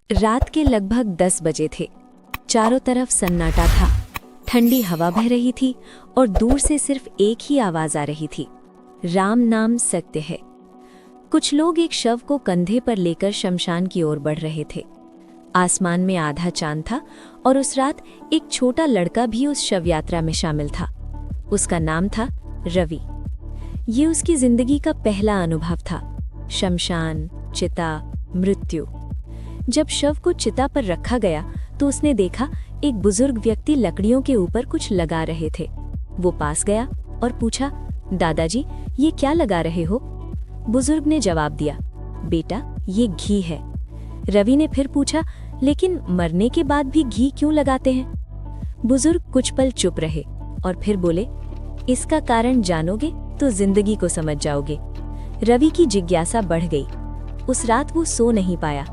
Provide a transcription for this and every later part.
रात के लगभग 10 बजे थे। चारों तरफ सन्नाटा था। ठंडी हवा बह रही थी और दूर से सिर्फ एक ही आवाज आ रही थी, राम नाम सत्य है। कुछ लोग एक शव को कंधे पर लेकर शमशान की ओर बढ़ रहे थे। आसमान में आधा चांद था और उस रात एक छोटा लड़का भी उस शव यात्रा में शामिल था। उसका नाम था रवि। ये उसकी जिंदगी का पहला अनुभव था, शमशान, चिता, मृत्यु। जब शव को चिता पर रखा गया तो उसने देखा एक बुजुर्ग व्यक्ति लकड़ियों के ऊपर कुछ लगा रहे थे। वो पास गया और पूछा, दादाजी ये क्या लगा रहे हो? बुजुर्ग ने जवाब दिया, बेटा ये घी है। रवि ने फिर पूछा, लेकिन मरने के बाद भी घी क्यों लगाते हैं? बुजुर्ग कुछ पल चुप रहे और फिर बोले, इसका कारण जानोगे तो जिंदगी को समझ जाओगे। रवि की जिज्ञासा बढ़ गई। उस रात वो सो नहीं पाया।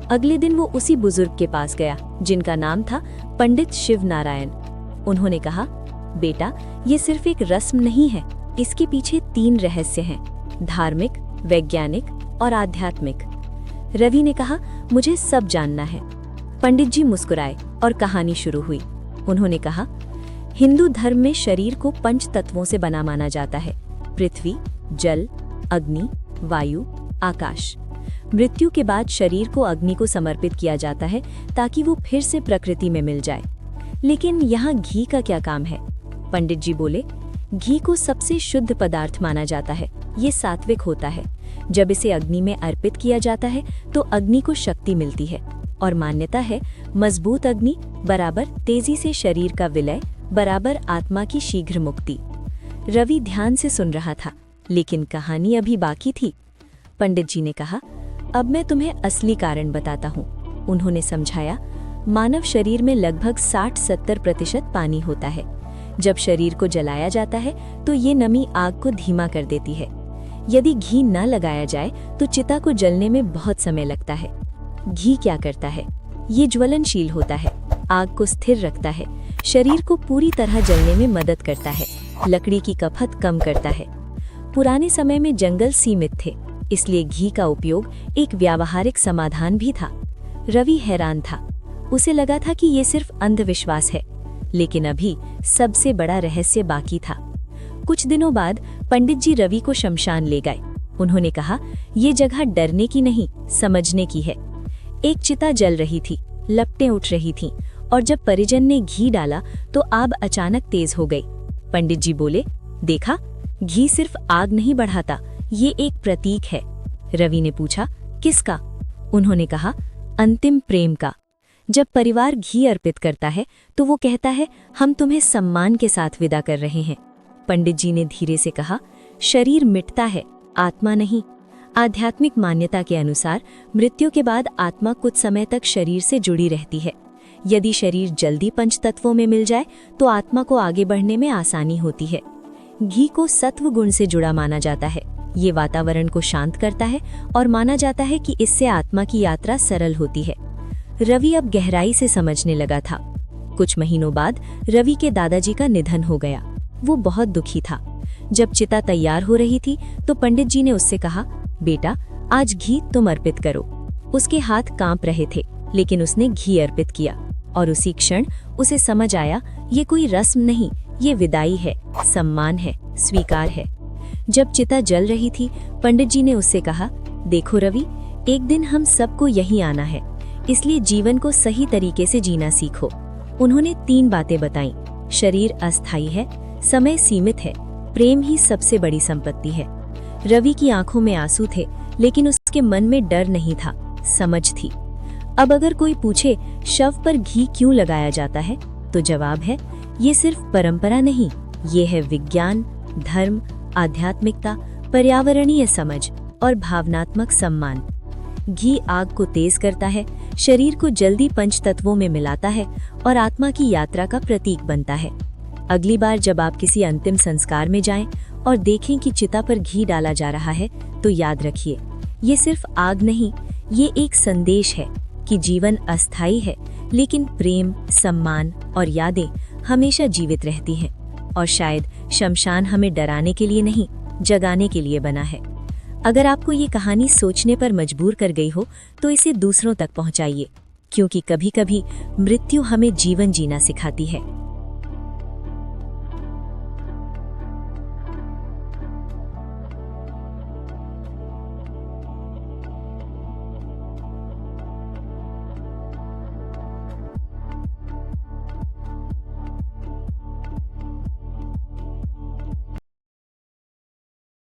अगले दिन वो उसी बुजुर्ग के पास गया जिनका नाम था पंडित शिव नारायण। उन्होंने कहा, बेटा ये सिर्फ एक रस्म नहीं है, इसके पीछे 3 रहस्य हैं, धार्मिक, वैज्ञानिक और आध्यात्मिक। रवि ने कहा, मुझे सब जानना है। पंडित जी मुस्कुराए और कहानी शुरू हुई। उन्होंने कहा, हिंदू धर्म में शरीर को 5 तत्वों से बना माना जाता है, पृथ्वी, जल, अग्नि, वायु, आकाश। मृत्यु के बाद शरीर को अग्नि को समर्पित किया जाता है ताकि वो फिर से प्रकृति में मिल जाए। लेकिन यहाँ घी का क्या काम है? पंडित जी बोले, घी को सबसे शुद्ध पदार्थ माना जाता है। ये सात्विक होता है। जब इसे अग्नि में अर्पित किया जाता है तो अग्नि को शक्ति मिलती है और मान्यता है, मजबूत अग्नि बराबर तेजी से शरीर का विलय बराबर आत्मा की शीघ्र मुक्ति। रवि ध्यान से सुन रहा था, लेकिन कहानी अभी बाकी थी। पंडित जी ने कहा, अब मैं तुम्हें असली कारण बताता हूँ। उन्होंने समझाया, मानव शरीर में लगभग 60-70% पानी होता है। जब शरीर को जलाया जाता है तो ये नमी आग को धीमा कर देती है। यदि घी न लगाया जाए तो चिता को जलने में बहुत समय लगता है। घी क्या करता है? ये ज्वलनशील होता है, आग को स्थिर रखता है, शरीर को पूरी तरह जलने में मदद करता है, लकड़ी की खपत कम करता है। पुराने समय में जंगल सीमित थे, इसलिए घी का उपयोग एक व्यावहारिक समाधान भी था। रवि हैरान था। उसे लगा था कि ये सिर्फ अंधविश्वास है, लेकिन अभी सबसे बड़ा रहस्य बाकी था। कुछ दिनों बाद पंडित जी रवि को शमशान ले गए। उन्होंने कहा, ये जगह डरने की नहीं, समझने की है। एक चिता जल रही थी, लपटें उठ रही थीं, और जब परिजन ने घी डाला तो आग अचानक तेज हो गई। पंडित जी बोले, देखा, घी सिर्फ आग नहीं बढ़ाता, ये एक प्रतीक है। रवि ने पूछा, किसका? उन्होंने कहा, अंतिम प्रेम का। जब परिवार घी अर्पित करता है तो वो कहता है, हम तुम्हें सम्मान के साथ विदा कर रहे हैं। पंडित जी ने धीरे से कहा, शरीर मिटता है, आत्मा नहीं। आध्यात्मिक मान्यता के अनुसार मृत्यु के बाद आत्मा कुछ समय तक शरीर से जुड़ी रहती है। यदि शरीर जल्दी 5 तत्वों में मिल जाए तो आत्मा को आगे बढ़ने में आसानी होती है। घी को सत्व गुण से जुड़ा माना जाता है। ये वातावरण को शांत करता है और माना जाता है कि इससे आत्मा की यात्रा सरल होती है। रवि अब गहराई से समझने लगा था। कुछ महीनों बाद रवि के दादाजी का निधन हो गया। वो बहुत दुखी था। जब चिता तैयार हो रही थी तो पंडित जी ने उससे कहा, बेटा आज घी तुम अर्पित करो। उसके हाथ कांप रहे थे, लेकिन उसने घी अर्पित किया और उसी क्षण उसे समझ आया, ये कोई रस्म नहीं, ये विदाई है, सम्मान है, स्वीकार है। जब चिता जल रही थी, पंडित जी ने उससे कहा, देखो रवि, एक दिन हम सबको यहीं आना है, इसलिए जीवन को सही तरीके से जीना सीखो। उन्होंने 3 बातें बताईं। शरीर अस्थायी है, समय सीमित है, प्रेम ही सबसे बड़ी संपत्ति है। रवि की आंखों में आंसू थे, लेकिन उसके मन में डर नहीं था, समझ थी। अब अगर कोई पूछे शव पर घी क्यों लगाया जाता है, तो जवाब है, ये सिर्फ परंपरा नहीं, ये है विज्ञान, धर्म, आध्यात्मिकता, पर्यावरणीय समझ और भावनात्मक सम्मान। घी आग को तेज करता है, शरीर को जल्दी 5 तत्वों में मिलाता है और आत्मा की यात्रा का प्रतीक बनता है। अगली बार जब आप किसी अंतिम संस्कार में जाएं और देखें कि चिता पर घी डाला जा रहा है, तो याद रखिए, ये सिर्फ आग नहीं, ये एक संदेश है कि जीवन अस्थायी है, लेकिन प्रेम, सम्मान और यादें हमेशा जीवित रहती हैं। और शायद शमशान हमें डराने के लिए नहीं, जगाने के लिए बना है। अगर आपको ये कहानी सोचने पर मजबूर कर गई हो तो इसे दूसरों तक पहुंचाइए, क्योंकि कभी-कभी मृत्यु हमें जीवन जीना सिखाती है।